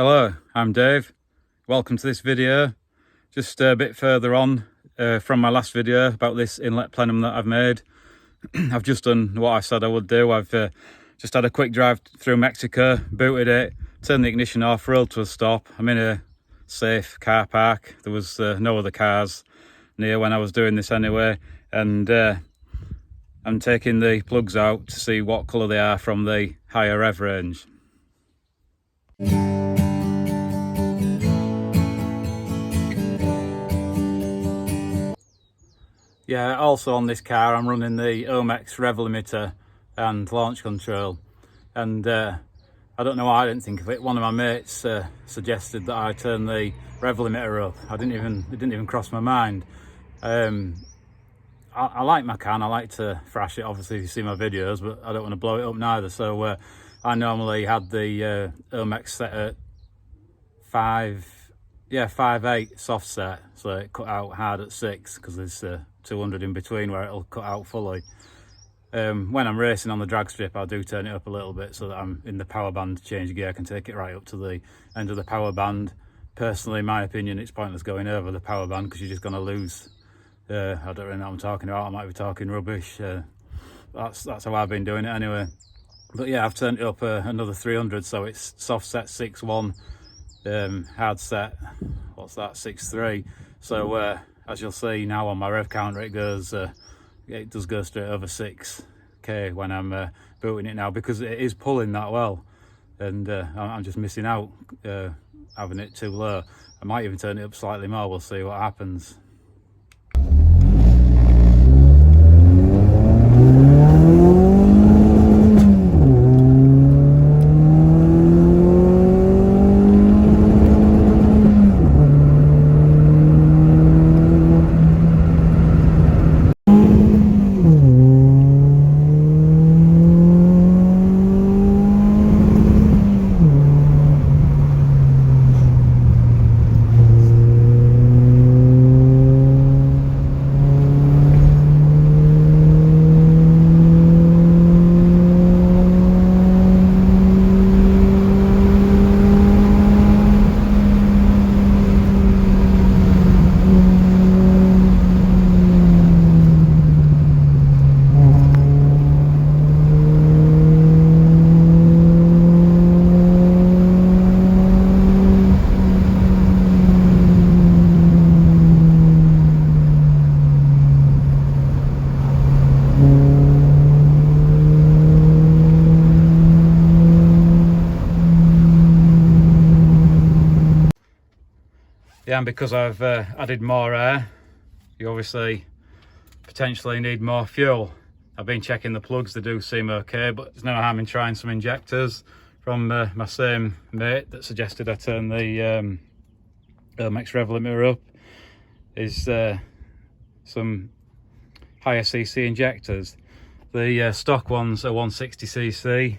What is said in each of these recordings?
Hello, I'm Dave. Welcome to this video. Just a bit further on from my last video about this inlet plenum that I've made. I've just done what I said I would do. I've just had a quick drive through Mexico, booted it, turned the ignition off, rolled to a stop. I'm in a safe car park. There was no other cars near when I was doing this anyway, and I'm taking the plugs out to see what colour they are from the higher rev range. Yeah, also on this car I'm running the Mk5 rev limiter and launch control, and I don't know why I didn't think of it. One of my mates suggested that I turn the rev limiter up. It didn't even cross my mind. I like my can, I like to thrash it, obviously if you see my videos, but I don't want to blow it up neither. So I normally had the Mk5 set at 5.8 soft set, so it cut out hard at 6 because there's 200 in between where it'll cut out fully. When I'm racing on the drag strip, I do turn it up a little bit so that I'm in the power band change gear. I can take it right up to the end of the power band. Personally, in my opinion, it's pointless going over the power band because you're just going to lose. I don't really know what I'm talking about. I might be talking rubbish. That's how I've been doing it anyway. But yeah, I've turned it up another 300, so it's soft set 6.1, hard set, what's that, 6.3. So as you'll see now on my rev counter, it does go straight over 6k when I'm booting it now, because it is pulling that well, and I'm just missing out having it too low. I might even turn it up slightly more. We'll see what happens. Yeah, and because I've added more air, you obviously potentially need more fuel. I've been checking the plugs, they do seem okay, but there's no harm in trying some injectors from my same mate that suggested I turn the Mk5 rev limiter up. Is some higher cc injectors. The stock ones are 160cc,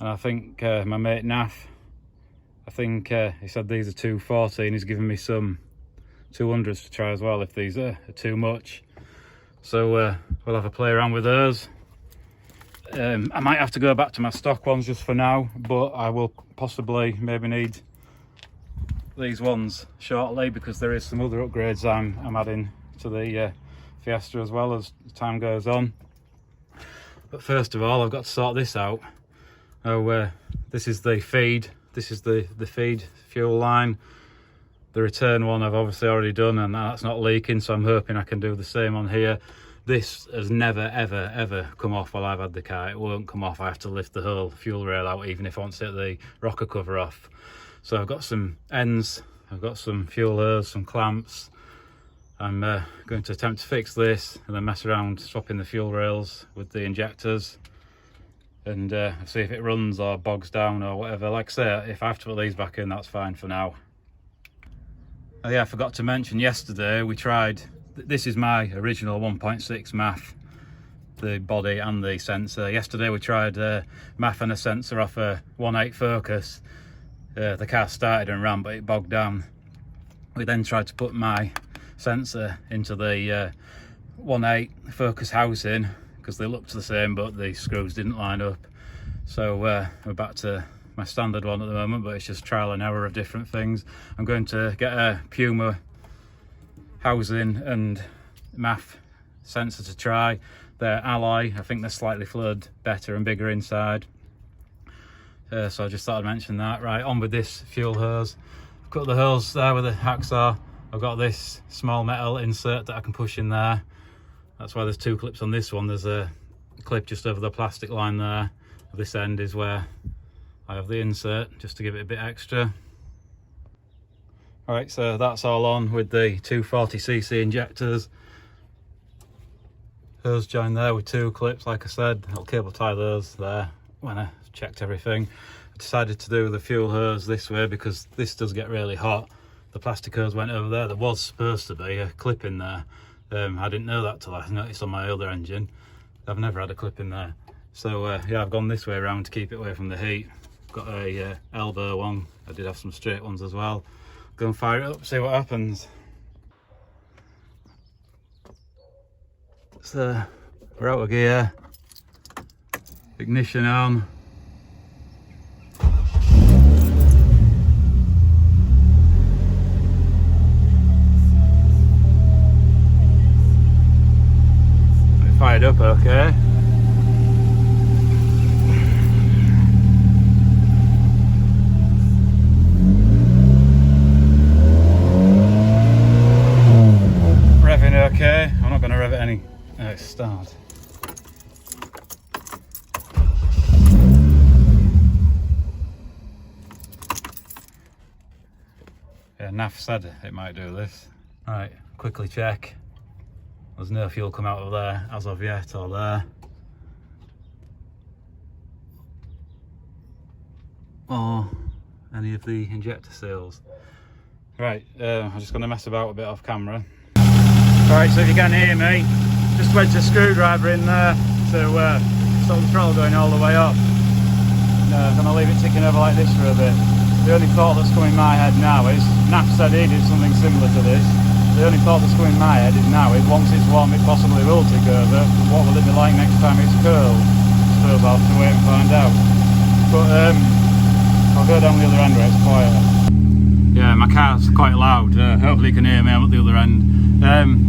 and I think my mate Naf, I think he said these are 240, and he's given me some 200s to try as well if these are too much. So we'll have a play around with those. I might have to go back to my stock ones just for now, but I will possibly maybe need these ones shortly, because there is some other upgrades I'm adding to the Fiesta as well as time goes on. But first of all, I've got to sort this out. This is the feed. This is the feed fuel line. The return one I've obviously already done, and that's not leaking, so I'm hoping I can do the same on here. This has never ever come off while I've had the car. It won't come off. I have to lift the whole fuel rail out even if I want to take the rocker cover off. So I've got some ends, I've got some fuel hose, some clamps. I'm going to attempt to fix this and then mess around swapping the fuel rails with the injectors, and see if it runs or bogs down or whatever. Like I say, if I have to put these back in, that's fine for now. Oh yeah, I forgot to mention, yesterday we tried, this is my original 1.6 MAF, the body and the sensor. Yesterday we tried MAF and a sensor off a 1.8 Focus. The car started and ran, but it bogged down. We then tried to put my sensor into the 1.8 Focus housing, because they looked the same but the screws didn't line up. So we're back to my standard one at the moment, but it's just trial and error of different things. I'm going to get a Puma housing and MAF sensor to try. They're Ally, I think they're slightly flowed better and bigger inside. So I just thought I'd mention that. Right, on with this fuel hose. I've cut the holes there with a hacksaw. I've got this small metal insert that I can push in there. That's why there's two clips on this one. There's a clip just over the plastic line there. This end is where I have the insert, just to give it a bit extra. Alright, so that's all on with the 240cc injectors. Hose joined there with two clips, like I said. I'll cable tie those there when I checked everything. I decided to do the fuel hose this way because this does get really hot. The plastic hose went over there. There was supposed to be a clip in there. I didn't know that till I noticed on my other engine. I've never had a clip in there. So yeah, I've gone this way around to keep it away from the heat. Got a elbow one. I did have some straight ones as well. Go and fire it up, see what happens. So we're out of gear. Ignition on. It fired up okay. Okay, I'm not going to rev it any start. Yeah, NAF said it might do this. Right, quickly check. There's no fuel come out of there as of yet, or there. Or any of the injector seals. Right, I'm just going to mess about a bit off camera. Alright, so if you can hear me, just wedge the screwdriver in there to stop the throttle going all the way up. I'm going to leave it ticking over like this for a bit. The only thought that's coming in my head now is, NAF said he did something similar to this. The only thought that's coming in my head is now is once it's warm it possibly will tick over, but what will it be like next time it's curled? I suppose I'll have to wait and find out. But I'll go down the other end where it's quieter. Yeah, my car's quite loud. Hopefully you can hear me. I'm at the other end.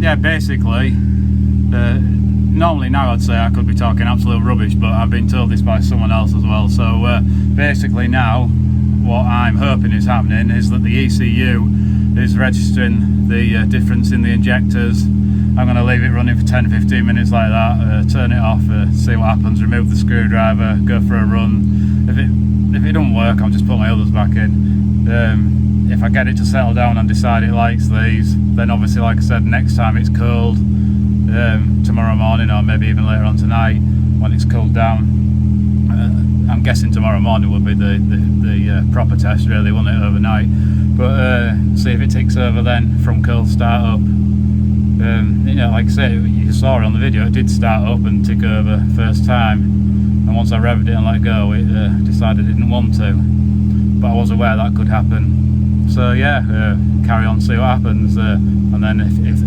Yeah, basically, normally now I'd say I could be talking absolute rubbish, but I've been told this by someone else as well. So basically now, what I'm hoping is happening is that the ECU is registering the difference in the injectors. I'm going to leave it running for 10-15 minutes like that, turn it off, see what happens, remove the screwdriver, go for a run. If it don't work, I'll just put my others back in. If I get it to settle down and decide it likes these, then obviously, like I said, next time it's cooled, tomorrow morning or maybe even later on tonight when it's cooled down, I'm guessing tomorrow morning will be the proper test really, won't it, overnight. But see if it ticks over then from cold start up. You know, like I say, you saw it on the video, it did start up and tick over first time, and once I revved it and let go, it decided it didn't want to. But I was aware that could happen. So yeah, carry on, see what happens, and then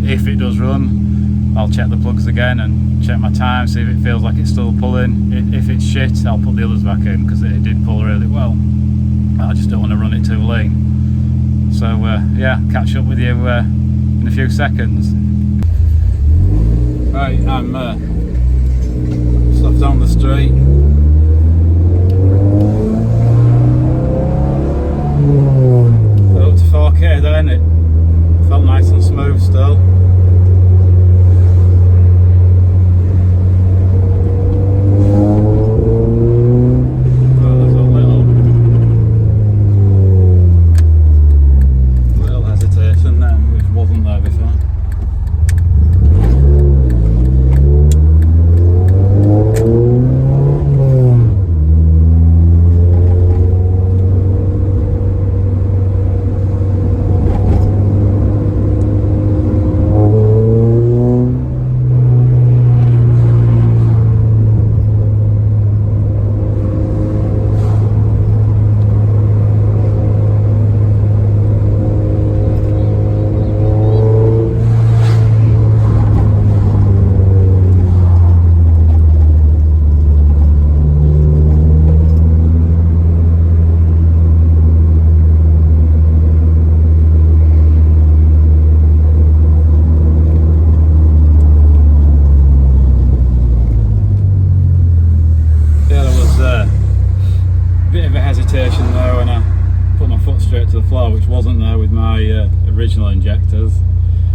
if it does run, I'll check the plugs again and check my time, see if it feels like it's still pulling. If it's shit, I'll put the others back in because it did pull really well. I just don't want to run it too lean. So yeah, catch up with you in a few seconds. Right, I'm stopped down the street. Up to 4K then, it felt nice and smooth still. Oh, there's a little hesitation then, which wasn't there before. agitation there when I put my foot straight to the floor, which wasn't there with my original injectors.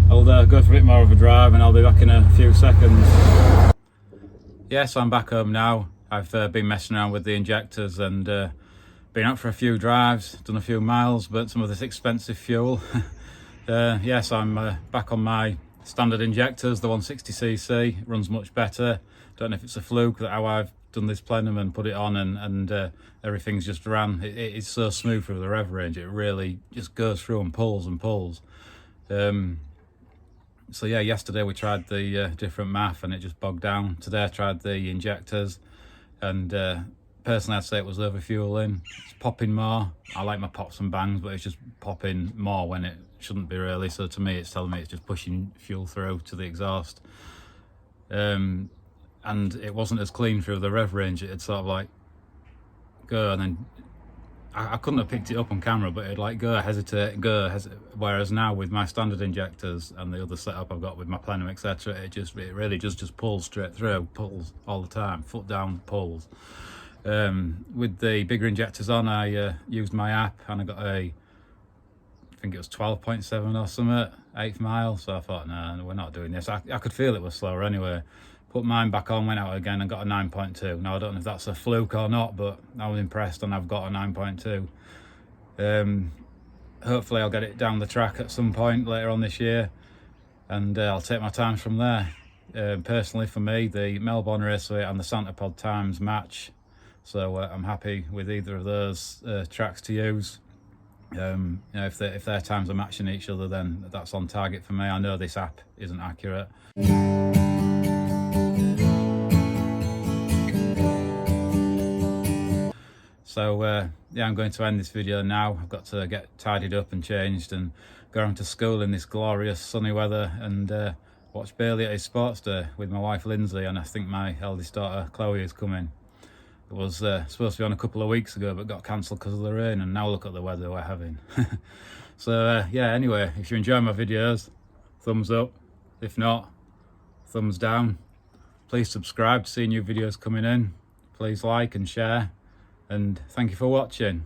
I'll go for a bit more of a drive and I'll be back in a few seconds. Yes, I'm back home now. I've been messing around with the injectors and been out for a few drives, done a few miles, burnt some of this expensive fuel. Yes, I'm back on my standard injectors, the 160cc, runs much better. Don't know if it's a fluke that how I've done this plenum and put it on and everything's just ran. It's so smooth through the rev range, it really just goes through and pulls and pulls. So yeah, yesterday we tried the different MAF and it just bogged down. Today I tried the injectors and personally I'd say it was overfueling. It's popping more. I like my pops and bangs, but it's just popping more when it shouldn't be really. So to me it's telling me it's just pushing fuel through to the exhaust. And it wasn't as clean through the rev range. It'd sort of like go and then I couldn't have picked it up on camera, but it'd like go, hesitate, whereas now with my standard injectors and the other setup I've got with my plenum, etc., it really just pulls straight through, pulls all the time, foot down, pulls. With the bigger injectors on, I used my app and I got I think it was 12.7 or something, 8th mile, so I thought, no, we're not doing this. I could feel it was slower anyway. Put mine back on, went out again and got a 9.2. Now I don't know if that's a fluke or not, but I was impressed and I've got a 9.2. Hopefully I'll get it down the track at some point later on this year and I'll take my times from there. Personally for me, the Melbourne Raceway and the Santa Pod times match, so I'm happy with either of those tracks to use. You know, if their times are matching each other, then that's on target for me. I know this app isn't accurate. So yeah, I'm going to end this video now. I've got to get tidied up and changed and go on to school in this glorious sunny weather and watch Bailey at his sports day with my wife Lindsay, and I think my eldest daughter Chloe is coming. It was supposed to be on a couple of weeks ago but got cancelled because of the rain, and now look at the weather we're having. So yeah, anyway, if you enjoy my videos, thumbs up. If not, thumbs down. Please subscribe to see new videos coming in. Please like and share. And thank you for watching.